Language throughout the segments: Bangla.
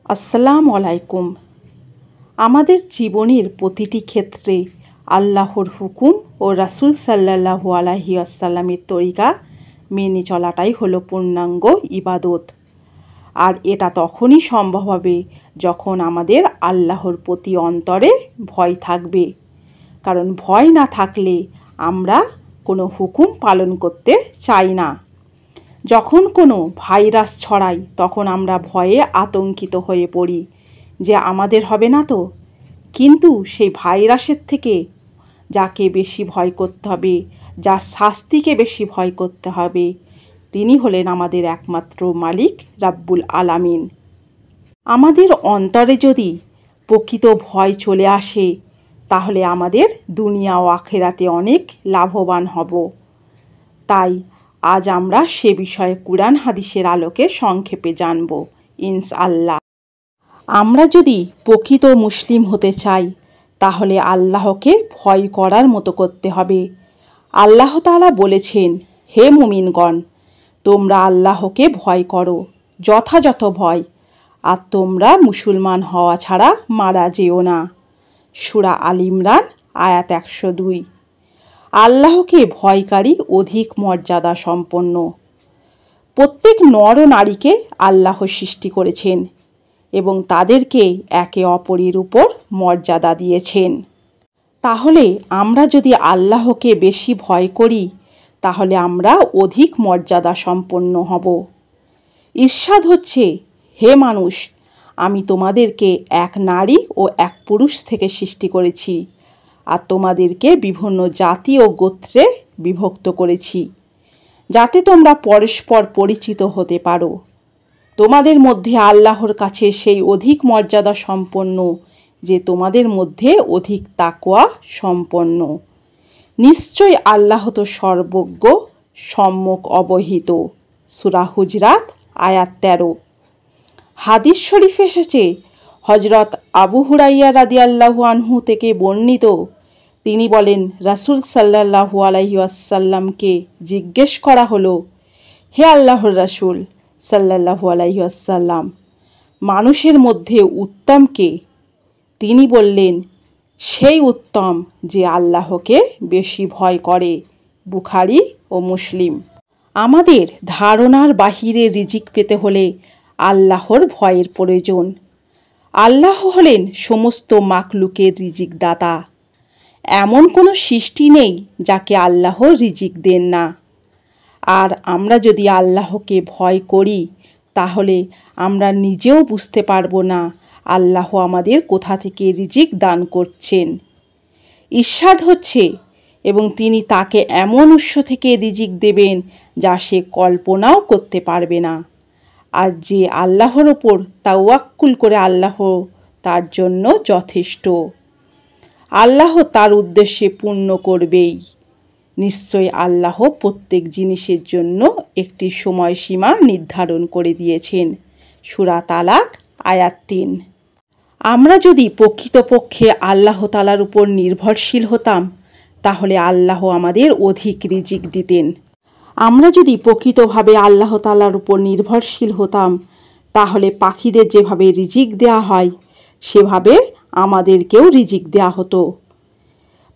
আসসালামু আলাইকুম। আমাদের জীবনের প্রতিটি ক্ষেত্রে আল্লাহর হুকুম ও রাসূল সাল্লাল্লাহু আলাইহি ওয়াসাল্লামের তরিকা মেনে চলাটাই হলো পূর্ণাঙ্গ ইবাদত। আর এটা তখনই সম্ভব হবে যখন আমাদের আল্লাহর প্রতি অন্তরে ভয় থাকবে। কারণ ভয় না থাকলে আমরা কোনো হুকুম পালন করতে চাই না। যখন কোনো ভাইরাস ছড়ায় তখন আমরা ভয়ে আতঙ্কিত হয়ে পড়ি যে আমাদের হবে না তো। কিন্তু সেই ভাইরাসের থেকে যাকে বেশি ভয় করতে হবে, যার শাস্তিকে বেশি ভয় করতে হবে, তিনি হলেন আমাদের একমাত্র মালিক রাব্বুল আলামিন। আমাদের অন্তরে যদি প্রকৃত ভয় চলে আসে তাহলে আমাদের দুনিয়া ও আখিরাতে অনেক লাভবান হব। তাই আজ আমরা সে বিষয়ে কুরআন হাদিসের আলোকে সংক্ষেপে জানব ইনশাআল্লাহ। আমরা যদি প্রকৃত মুসলিম হতে চাই তাহলে আল্লাহকে ভয় করার মতো করতে হবে। আল্লাহ তাআলা বলেছেন, হে মুমিনগণ, তোমরা আল্লাহকে ভয় করো, যথাযথ ভয়, আর তোমরা মুসলমান হওয়া ছাড়া মারা যেও না। সূরা আল ইমরান আয়াত 102। আল্লাহকে ভয়কারী অধিক মর্যাদা সম্পন্ন। প্রত্যেক নর ও নারীকে আল্লাহ সৃষ্টি করেছেন এবং তাদেরকে একে অপরের উপর মর্যাদা দিয়েছেন। তাহলে আমরা যদি আল্লাহকে বেশি ভয় করি তাহলে আমরা অধিক মর্যাদা সম্পন্ন হব। ইরশাদ হচ্ছে, হে মানুষ, আমি তোমাদেরকে এক নারী ও এক পুরুষ থেকে সৃষ্টি করেছি আর তোমাদেরকে বিভিন্ন জাতি ও গোত্রে বিভক্ত করেছি যাতে তোমরা পরস্পর পরিচিত হতে পারো। তোমাদের মধ্যে আল্লাহর কাছে সেই অধিক মর্যাদা সম্পন্ন যে তোমাদের মধ্যে অধিক তাকওয়া সম্পন্ন। নিশ্চয় আল্লাহ তো সর্বজ্ঞ, সম্যক অবহিত। সূরা হুজরাত আয়াত 13। হাদিস শরীফে এসেছে, হযরত আবু হুরাইরা রাদিয়াল্লাহু আনহু থেকে বর্ণিত, তিনি বলেন, রাসূল সাল্লাল্লাহু আলাইহি ওয়াসাল্লামকে জিজ্ঞেস করা হলো, হে আল্লাহর রাসূল সাল্লাল্লাহু আলাইহি ওয়াসাল্লাম, মানুষের মধ্যে উত্তম কে? তিনি বললেন, সেই উত্তম যে আল্লাহকে বেশি ভয় করে। বুখারী ও মুসলিম। আমাদের ধারণার বাহিরে রিজিক পেতে হলে আল্লাহর ভয়ের প্রয়োজন। আল্লাহ হলেন সমস্ত মাখলুকের রিজিক দাতা। এমন কোনো সৃষ্টি নেই যাকে আল্লাহ রিজিক দেন না। আর আমরা যদি আল্লাহকে ভয় করি তাহলে আমরা নিজেও বুঝতে পারবো না আল্লাহ আমাদের কোথা থেকে রিজিক দান করছেন। ইরশাদ হচ্ছে, এবং তিনি তাকে এমন উৎস থেকে রিজিক দেবেন যা সে কল্পনাও করতে পারবে না। আর যে আল্লাহর ওপর তাওয়াক্কুল করে আল্লাহ তার জন্য যথেষ্ট। আল্লাহ তার উদ্দেশ্যে পূর্ণ করবেই। নিশ্চয় আল্লাহ প্রত্যেক জিনিসের জন্য একটি সময়সীমা নির্ধারণ করে দিয়েছেন। সূরা তালাক আয়াত 3। আমরা যদি প্রকৃতপক্ষে আল্লাহ তাআলার উপর নির্ভরশীল হতাম তাহলে আল্লাহ আমাদের অধিক রিজিক দিতেন। আমরা যদি প্রকৃতভাবে আল্লাহ তাআলার উপর নির্ভরশীল হতাম তাহলে পাখিদের যেভাবে রিজিক দেয়া হয় সেভাবে আমাদেরকেও রিজিক দেয়া হতো।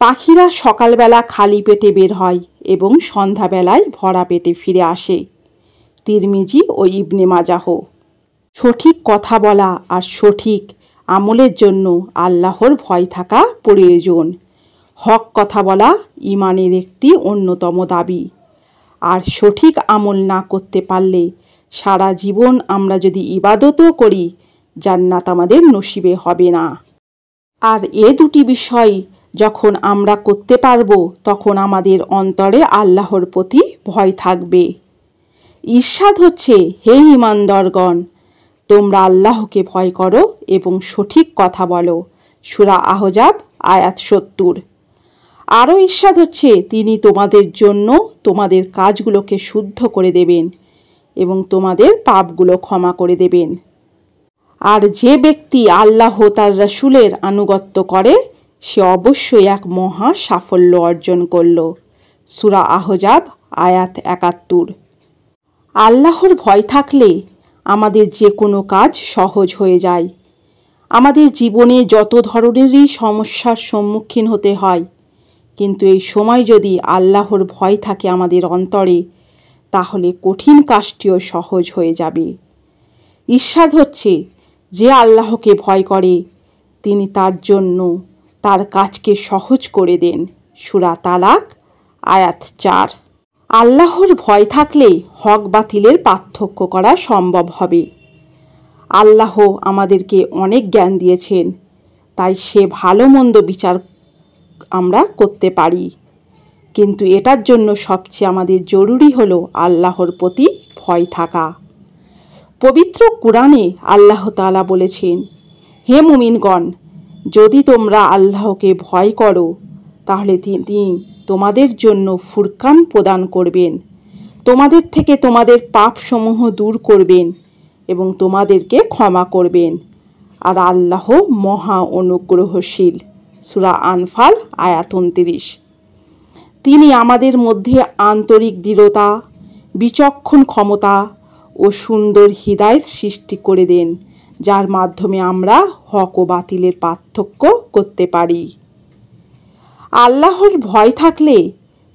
পাখিরা সকালবেলা খালি পেটে বের হয় এবং সন্ধ্যাবেলায় ভরা পেটে ফিরে আসে। তিরমিজি ও ইবনে মাজাহ। সঠিক কথা বলা আর সঠিক আমলের জন্য আল্লাহর ভয় থাকা প্রয়োজন। হক কথা বলা ঈমানের একটি অন্যতম দাবি। আর সঠিক আমল না করতে পারলে সারা জীবন আমরা যদি ইবাদতও করি জান্নাত আমাদের নসিবে হবে না। আর এ দুটি বিষয় যখন আমরা করতে পারবো তখন আমাদের অন্তরে আল্লাহর প্রতি ভয় থাকবে। ইরশাদ হচ্ছে, হে ঈমানদারগণ, তোমরা আল্লাহকে ভয় করো এবং সঠিক কথা বলো। সূরা আহজাব আয়াত 70। আরও ইরশাদ হচ্ছে, তিনি তোমাদের জন্য তোমাদের কাজগুলোকে শুদ্ধ করে দেবেন এবং তোমাদের পাপগুলো ক্ষমা করে দেবেন। আর যে ব্যক্তি আল্লাহ তার রাসূলের আনুগত্য করে সে অবশ্যই এক মহা সাফল্য অর্জন করল। সূরা আহজাব আয়াত 71। আল্লাহর ভয় থাকলে আমাদের যে কোনো কাজ সহজ হয়ে যায়। আমাদের জীবনে যত ধরনেরই সমস্যার সম্মুখীন হতে হয়, কিন্তু এই সময় যদি আল্লাহর ভয় থাকে আমাদের অন্তরে, তাহলে কঠিন কাজটিও সহজ হয়ে যাবে। ইরশাদ হচ্ছে, যে আল্লাহকে ভয় করে তিনি তার জন্য তার কাজকে সহজ করে দেন। সূরা তালাক আয়াত 4। আল্লাহর ভয় থাকলে হক বাতিলের পার্থক্য করা সম্ভব হবে। আল্লাহ আমাদেরকে অনেক জ্ঞান দিয়েছেন, তাই সে ভালো মন্দ বিচার আমরা করতে পারি। কিন্তু এটার জন্য সবচেয়ে আমাদের জরুরি হলো আল্লাহর প্রতি ভয় থাকা। পবিত্র কুরআনে আল্লাহ তাআলা বলেছেন, হে মুমিনগণ, যদি তোমরা আল্লাহকে ভয় করো তাহলে তিনি তোমাদের জন্য ফুরকান প্রদান করবেন, তোমাদের থেকে তোমাদের পাপসমূহ দূর করবেন এবং তোমাদেরকে ক্ষমা করবেন। আর আল্লাহ মহা অনুগ্রহশীল। সূরা আনফাল আয়াত 29। তিনি আমাদের মধ্যে আন্তরিক দৃঢ়তা, বিচক্ষণ ক্ষমতা ও সুন্দর হিদায়াত সৃষ্টি করে দেন, যার মাধ্যমে আমরা হক ও বাতিলের পার্থক্য করতে পারি। আল্লাহর ভয় থাকলে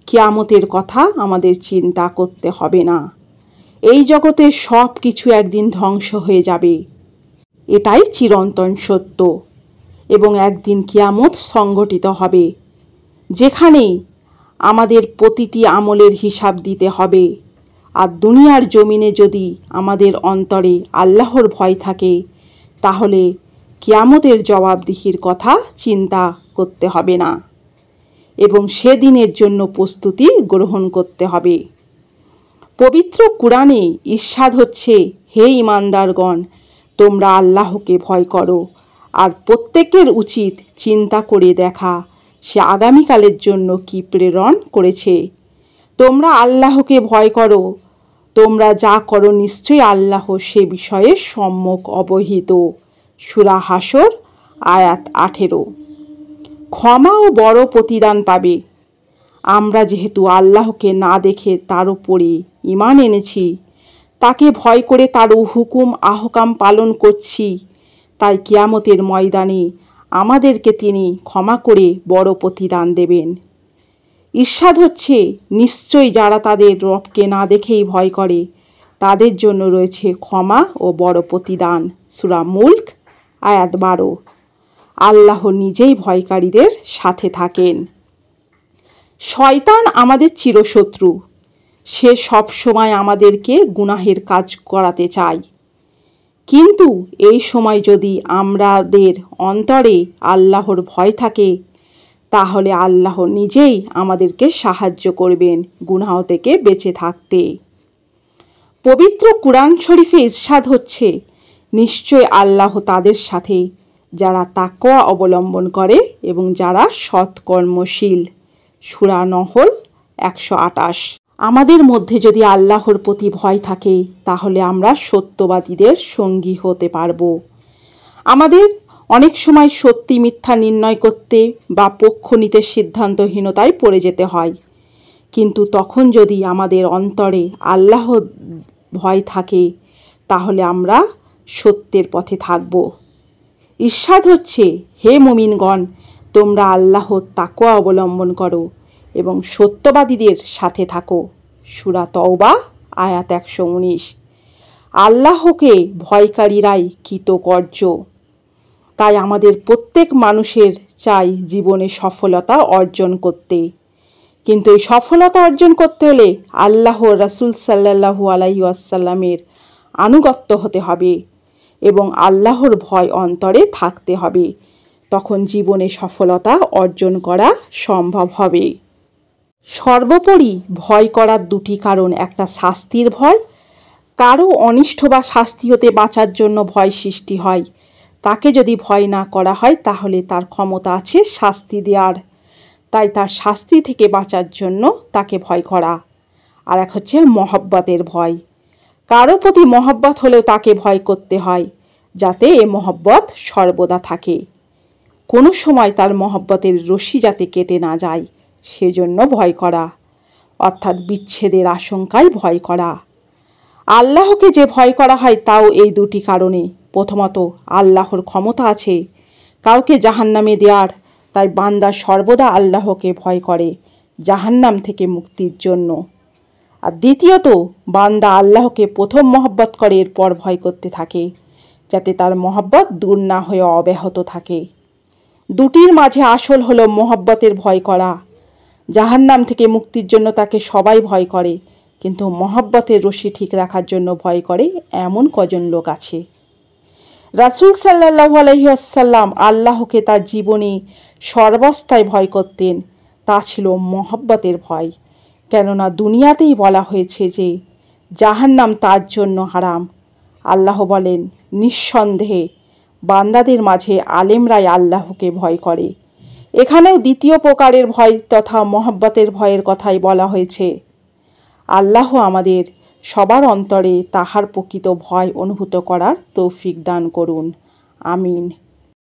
কিয়ামতের কথা আমাদের চিন্তা করতে হবে না। এই জগতে সব কিছু একদিন ধ্বংস হয়ে যাবে, এটাই চিরন্তন সত্য। এবং একদিন কিয়ামত সংঘটিত হবে, যেখানে আমাদের প্রতিটি আমলের হিসাব দিতে হবে। আর দুনিয়ার জমিনে যদি আমাদের অন্তরে আল্লাহর ভয় থাকে, তাহলে কিয়ামতের জবাবদিহির কথা চিন্তা করতে হবে না এবং সেদিনের জন্য প্রস্তুতি গ্রহণ করতে হবে। পবিত্র কুরআনে ইরশাদ হচ্ছে, হে ঈমানদারগণ, তোমরা আল্লাহকে ভয় করো। আর প্রত্যেকের উচিত চিন্তা করে দেখা সে আগামীকালের জন্য কি প্রেরণ করেছে। তোমরা আল্লাহকে ভয় করো, তোমরা যা করো নিশ্চয়ই আল্লাহ সে বিষয়ে সম্যক অবহিত। সূরা হাসর আয়াত 18। ক্ষমা ও বড় প্রতিদান পাবে। আমরা যেহেতু আল্লাহকে না দেখে তার উপরে ঈমান এনেছি, তাকে ভয় করে তার হুকুম আহকাম পালন করছি, তাই কিয়ামতের ময়দানে আমাদেরকে তিনি ক্ষমা করে বড় প্রতিদান দেবেন। ইরশাদ হচ্ছে, নিশ্চয়ই যারা তাদের রবকে না দেখেই ভয় করে তাদের জন্য রয়েছে ক্ষমা ও বড় প্রতিদান। সূরা মুলক আয়াত 12। আল্লাহ নিজেই ভয়কারীদের সাথে থাকেন। শয়তান আমাদের চিরশত্রু। সে সব সময় আমাদেরকে গুনাহের কাজ করাতে চায়। কিন্তু এই সময় যদি আমাদের অন্তরে আল্লাহর ভয় থাকে, তাহলে আল্লাহ নিজেই আমাদেরকে সাহায্য করবেন গুনাহ থেকে বেঁচে থাকতে। পবিত্র কুরআন শরীফে ইরশাদ হচ্ছে, নিশ্চয় আল্লাহ তাদের সাথে যারা তাকওয়া অবলম্বন করে এবং যারা সৎকর্মশীল। সূরা নহল 128। আমাদের মধ্যে যদি আল্লাহর প্রতি ভয় থাকে, তাহলে আমরা সত্যবাদীদের সঙ্গী হতে পারব। আমাদের অনেক সময় সত্যি মিথ্যা নির্ণয় করতে বা পক্ষ নিতে সিদ্ধান্তহীনতায় পড়ে যেতে হয়, কিন্তু তখন যদি আমাদের অন্তরে আল্লাহ ভয় থাকে, তাহলে আমরা সত্যের পথে থাকব। ইরশাদ হচ্ছে, হে মুমিনগণ, তোমরা আল্লাহর তাকওয়া অবলম্বন করো এবং সত্যবাদীদের সাথে থাকো। সূরা তওবা আয়াত 119। আল্লাহকে ভয়কারীরাই কৃতকার্য। তাই আমাদের প্রত্যেক মানুষের চাই জীবনে সফলতা অর্জন করতে। কিন্তু এই সফলতা অর্জন করতে হলে আল্লাহ রাসূল সাল্লাল্লাহু আলাইহি ওয়াসাল্লামের আনুগত্য হতে হবে এবং আল্লাহর ভয় অন্তরে থাকতে হবে। তখন জীবনে সফলতা অর্জন করা সম্ভব হবে। সর্বোপরি ভয় করার দুটি কারণ, একটা শাস্তির ভয়, কারো অনিষ্ট বা শাস্তি হতে বাঁচার জন্য ভয় সৃষ্টি হয়। তাকে যদি ভয় না করা হয় তাহলে তার ক্ষমতা আছে শাস্তি দেওয়ার, তাই তার শাস্তি থেকে বাঁচার জন্য তাকে ভয় করা। আর এক হচ্ছে মহব্বতের ভয়। কারো প্রতি মহব্বত হলেও তাকে ভয় করতে হয়, যাতে এ মহব্বত সর্বদা থাকে, কোনো সময় তার মহব্বতের রশি যাতে কেটে না যায় সেজন্য ভয় করা, অর্থাৎ বিচ্ছেদের আশঙ্কায় ভয় করা। আল্লাহকে যে ভয় করা হয় তাও এই দুটি কারণে। প্রথমত, আল্লাহর ক্ষমতা আছে কাউকে জাহান্নামে দেওয়ার, তাই বান্দা সর্বদা আল্লাহকে ভয় করে জাহান্নাম থেকে মুক্তির জন্য। আর দ্বিতীয়ত, বান্দা আল্লাহকে প্রথম মহব্বত করে, এরপর ভয় করতে থাকে যাতে তার মহব্বত দূর না হয়ে অব্যাহত থাকে। দুটির মাঝে আসল হলো মহব্বতের ভয় করা। জাহান্নাম থেকে মুক্তির জন্য তাকে সবাই ভয় করে, কিন্তু মহব্বতের রশি ঠিক রাখার জন্য ভয় করে এমন কজন লোক আছে। রাসূল সাল্লাল্লাহু আলাইহি ওয়াসাল্লাম আল্লাহকে তার জীবনে সর্বাবস্থায় ভয় করতেন। তা ছিল মহব্বতের ভয়। কেননা দুনিয়াতেই বলা হয়েছে যে জাহান্নাম তার জন্য হারাম। আল্লাহ বলেন, নিঃসন্দেহে বান্দাদের মাঝে আলেমরাই আল্লাহকে ভয় করে। এখানেও দ্বিতীয় প্রকারের ভয় তথা মহব্বতের ভয়ের কথাই বলা হয়েছে। আল্লাহ আমাদের সবার অন্তরে তাহার প্রকৃত ভয় অনুভূত করার তৌফিক দান করুন। আমিন।